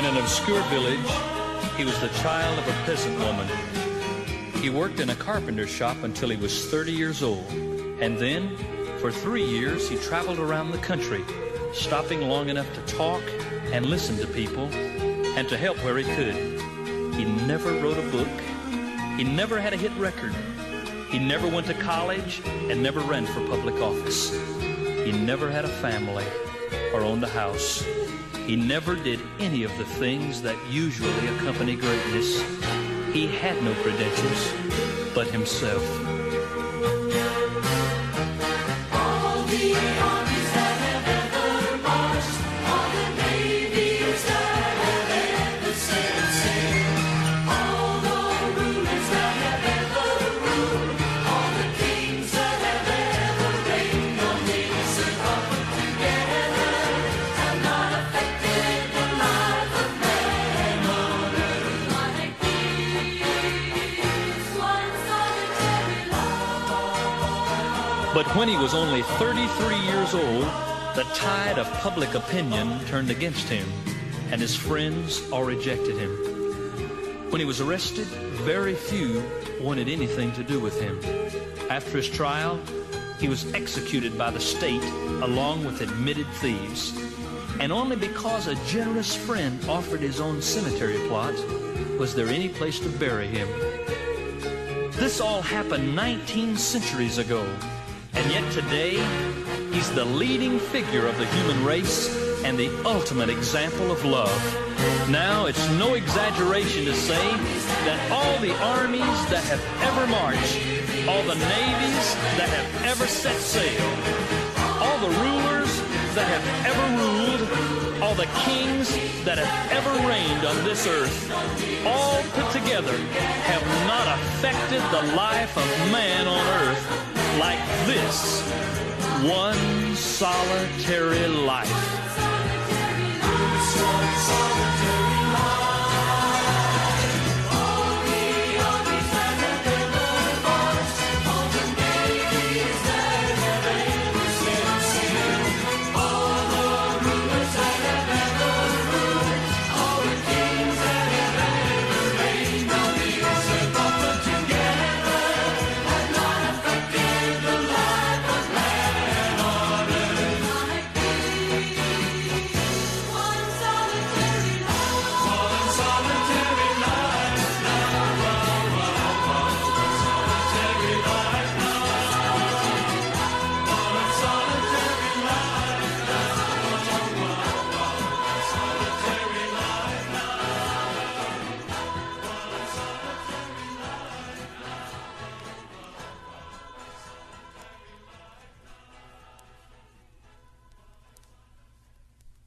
an obscure village, he was the child of a peasant woman. He worked in a carpenter shop until he was 30 years old. And then, for 3 years, he traveled around the country, stopping long enough to talk and listen to people and to help where he could. He never wrote a book. He never had a hit record. He never went to college and never ran for public office. He never had a family or owned a house. He never did any of the things that usually accompany greatness. He had no credentials but himself. All the armies that have ever marched, all the navies that have ever set sail, all the rulers that have ever ruled, all the kings that have ever reigned on this earth, all put together, have not affected the life of man on earth like these one solitary love. But when he was only 33 years old, the tide of public opinion turned against him, and his friends all rejected him. When he was arrested, very few wanted anything to do with him. After his trial, he was executed by the state along with admitted thieves. And only because a generous friend offered his own cemetery plot was there any place to bury him. This all happened 19 centuries ago. And yet today, he's the leading figure of the human race and the ultimate example of love. Now, it's no exaggeration to say that all the armies that have ever marched, all the navies that have ever set sail, all the rulers that have ever ruled, all the kings that have ever reigned on this earth, all put together have not affected the life of man on earth like this one solitary life.